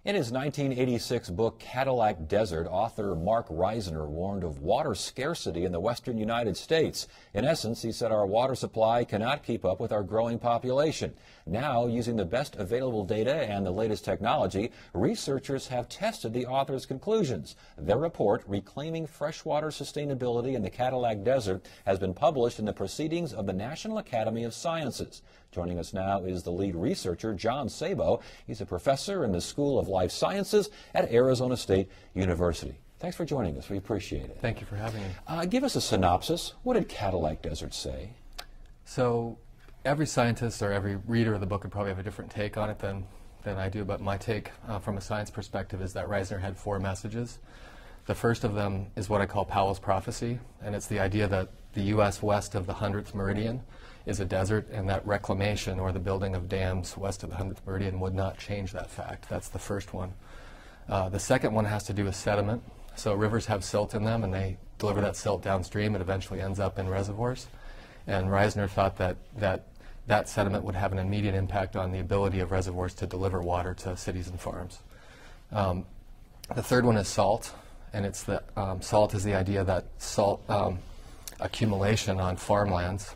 In his 1986 book, Cadillac Desert, author Mark Reisner warned of water scarcity in the western United States. In essence, he said our water supply cannot keep up with our growing population. Now, using the best available data and the latest technology, researchers have tested the author's conclusions. Their report, Reclaiming Freshwater Sustainability in the Cadillac Desert, has been published in the Proceedings of the National Academy of Sciences. Joining us now is the lead researcher, John Sabo. He's a professor in the School of Life Sciences at Arizona State University. Thanks for joining us. We appreciate it. Thank you for having me. Give us a synopsis. What did Cadillac Desert say? So every scientist or every reader of the book would probably have a different take on it than I do, but my take from a science perspective is that Reisner had 4 messages. The first of them is what I call Powell's prophecy, and it's the idea that the U.S. west of the 100th meridian is a desert, and that reclamation or the building of dams west of the 100th meridian would not change that fact. That's the first one. The second one has to do with sediment. So rivers have silt in them, and they deliver that silt downstream. It eventually ends up in reservoirs. And Reisner thought that sediment would have an immediate impact on the ability of reservoirs to deliver water to cities and farms. The third one is salt, and it's the salt is the idea that salt accumulation on farmlands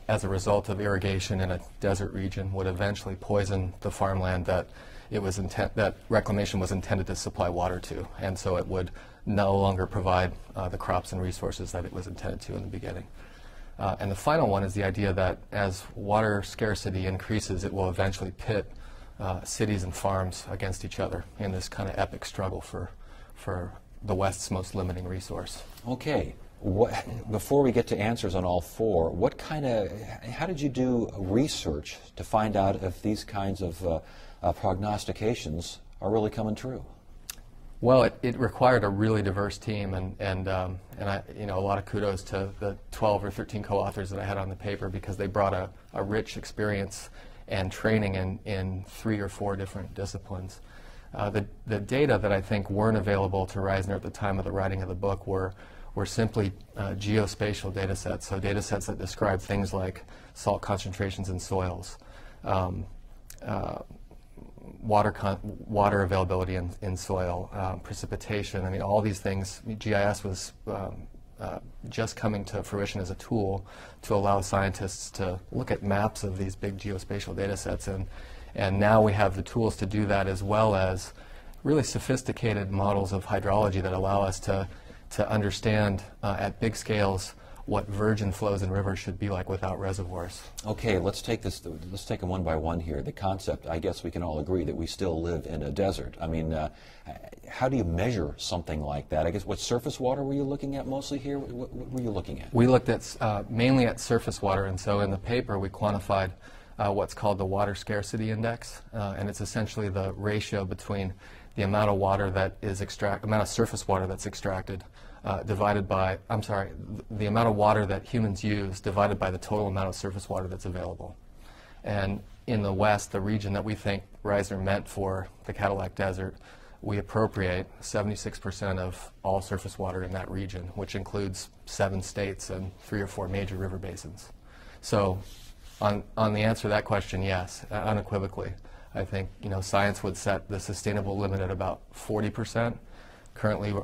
as a result of irrigation in a desert region would eventually poison the farmland that that reclamation was intended to supply water to, and so it would no longer provide the crops and resources that it was intended to in the beginning. And the final one is the idea that as water scarcity increases, it will eventually pit cities and farms against each other in this kind of epic struggle for the West's most limiting resource. Okay. Before we get to answers on all 4, how did you do research to find out if these kinds of prognostications are really coming true? Well, it required a really diverse team, and I, a lot of kudos to the 12 or 13 co-authors that I had on the paper, because they brought a rich experience and training in 3 or 4 different disciplines. The data that I think weren't available to Reisner at the time of the writing of the book were simply geospatial data sets, so data sets that describe things like salt concentrations in soils, water availability in soil, precipitation. I mean, all these things. GIS was just coming to fruition as a tool to allow scientists to look at maps of these big geospatial data sets, and now we have the tools to do that, as well as really sophisticated models of hydrology that allow us to understand at big scales what virgin flows in rivers should be like without reservoirs. Okay, let's take them one by one here. The concept, I guess we can all agree that we still live in a desert. I mean, how do you measure something like that? I guess, what surface water were you looking at mostly here? What were you looking at? We looked at mainly at surface water, and so in the paper we quantified what's called the water scarcity index, and it's essentially the ratio between the amount of water that is amount of surface water that's extracted divided by, the amount of water that humans use divided by the total amount of surface water that's available. And in the West, the region that we think Reisner meant for the Cadillac Desert, we appropriate 76% of all surface water in that region, which includes 7 states and 3 or 4 major river basins. So on the answer to that question, yes, unequivocally. I think science would set the sustainable limit at about 40%. Currently,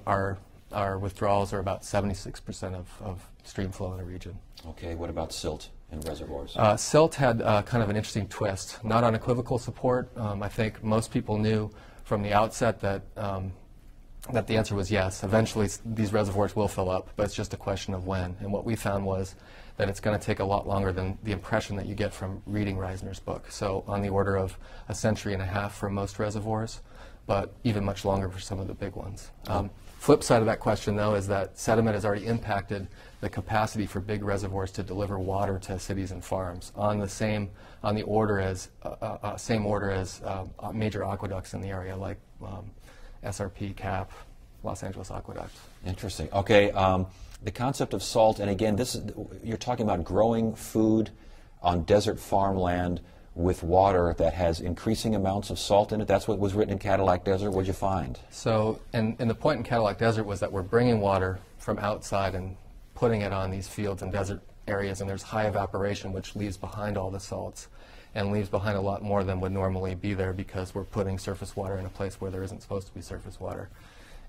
our withdrawals are about 76% of stream flow in a region. Okay, what about silt in reservoirs? Silt had kind of an interesting twist. Not unequivocal support. I think most people knew from the outset that the answer was yes. Eventually, these reservoirs will fill up, but it's just a question of when. And what we found was that it's going to take a lot longer than the impression that you get from reading Reisner's book. So on the order of a century and a half for most reservoirs, but even much longer for some of the big ones. Flip side of that question, though, is that sediment has already impacted the capacity for big reservoirs to deliver water to cities and farms on the order as major aqueducts in the area, like SRP, CAP, Los Angeles Aqueduct. Interesting. Okay, the concept of salt, and again, you're talking about growing food on desert farmland with water that has increasing amounts of salt in it. That's what was written in Cadillac Desert. What did you find? So, and the point in Cadillac Desert was that we're bringing water from outside and putting it on these fields and desert areas, and there's high evaporation which leaves behind all the salts. and leaves behind a lot more than would normally be there because we're putting surface water in a place where there isn't supposed to be surface water.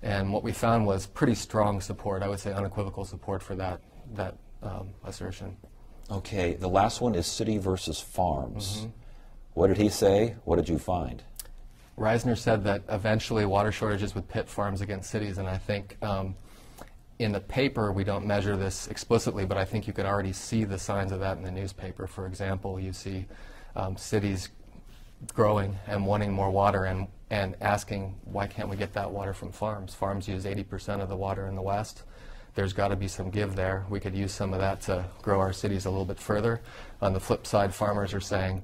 And what we found was pretty strong support, I would say unequivocal support for that assertion. Okay, the last one is city versus farms. What did he say? What did you find? Reisner said that eventually water shortages would pit farms against cities, and I think in the paper we don't measure this explicitly, but I think you can already see the signs of that in the newspaper. For example, you see cities growing and wanting more water and asking, why can't we get that water from farms? Farms use 80% of the water in the West. There's got to be some give there. We could use some of that to grow our cities a little bit further. On the flip side, farmers are saying,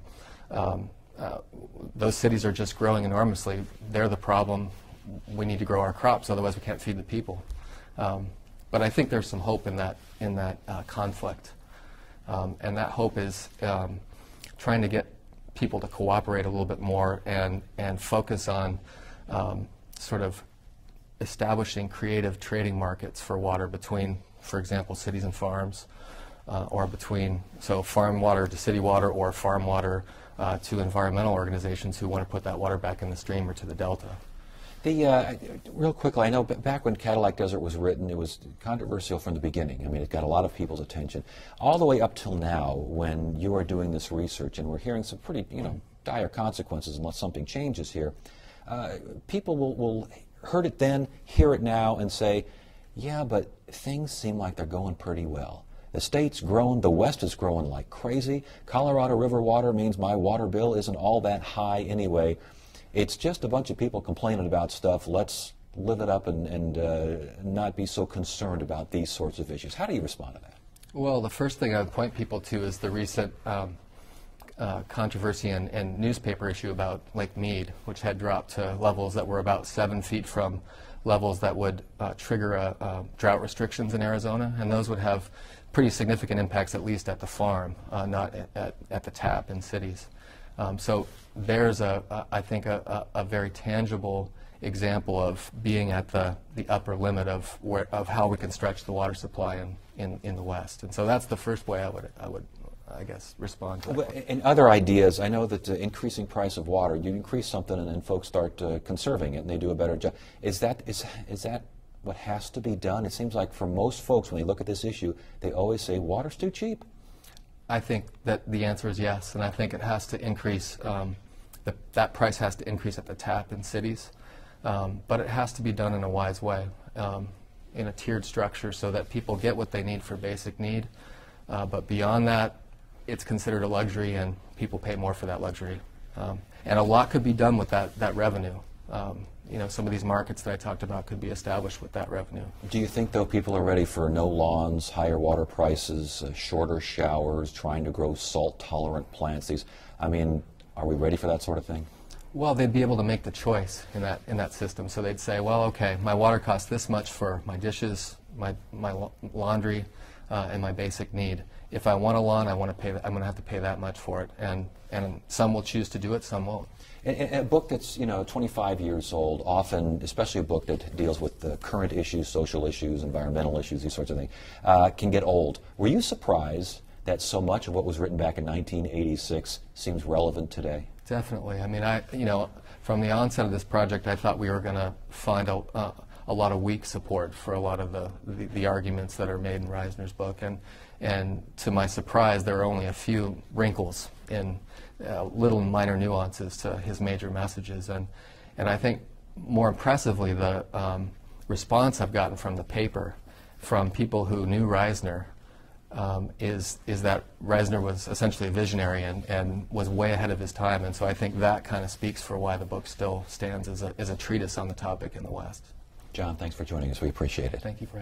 those cities are just growing enormously. They're the problem. We need to grow our crops, otherwise we can't feed the people. But I think there's some hope in that conflict. And that hope is trying to get people to cooperate a little bit more and focus on sort of establishing creative trading markets for water between, for example, cities and farms, or between, so farm water to city water or farm water to environmental organizations who want to put that water back in the stream or to the delta. Real quickly, I know back when Cadillac Desert was written, it was controversial from the beginning. I mean, it got a lot of people's attention. All the way up till now, when you are doing this research, and we're hearing some pretty, dire consequences unless something changes here, people will heard it then, hear it now, and say, yeah, but things seem like they're going pretty well. The state's grown, the West is growing like crazy. Colorado River water means my water bill isn't all that high anyway. It's just a bunch of people complaining about stuff. Let's live it up and not be so concerned about these sorts of issues. How do you respond to that? Well, the first thing I would point people to is the recent controversy and newspaper issue about Lake Mead, which had dropped to levels that were about 7 feet from levels that would trigger drought restrictions in Arizona, and those would have pretty significant impacts, at least at the farm, not at the tap in cities. So there's, I think, a very tangible example of being at the upper limit of how we can stretch the water supply in the West. And so that's the first way I would I guess, respond to that. And other ideas, I know that increasing price of water, you increase something and then folks start conserving it and they do a better job. Is that what has to be done? It seems like for most folks, when they look at this issue, they always say water's too cheap. I think that the answer is yes, and I think it has to increase, that price has to increase at the tap in cities, but it has to be done in a wise way, in a tiered structure so that people get what they need for basic need, but beyond that, it's considered a luxury and people pay more for that luxury. And a lot could be done with that revenue. Some of these markets that I talked about could be established with that revenue. Do you think, though, people are ready for no lawns, higher water prices, shorter showers, trying to grow salt-tolerant plants? Are we ready for that sort of thing? Well, they'd be able to make the choice in that system. So they'd say, well, okay, my water costs this much for my dishes, my laundry, and my basic need. If I want a lawn, I'm going to have to pay that much for it. And some will choose to do it, some won't. And a book that's 25 years old, often, especially a book that deals with the current issues, social issues, environmental issues, these sorts of things, can get old. Were you surprised that so much of what was written back in 1986 seems relevant today? Definitely. From the onset of this project, I thought we were going to find a lot of weak support for a lot of the arguments that are made in Reisner's book, and to my surprise, there are only a few wrinkles in little minor nuances to his major messages, and I think more impressively, the response I've gotten from the paper, from people who knew Reisner, is that Reisner was essentially a visionary and was way ahead of his time, and so I think that kind of speaks for why the book still stands as a treatise on the topic in the West. John, thanks for joining us. We appreciate it. Thank you for having me.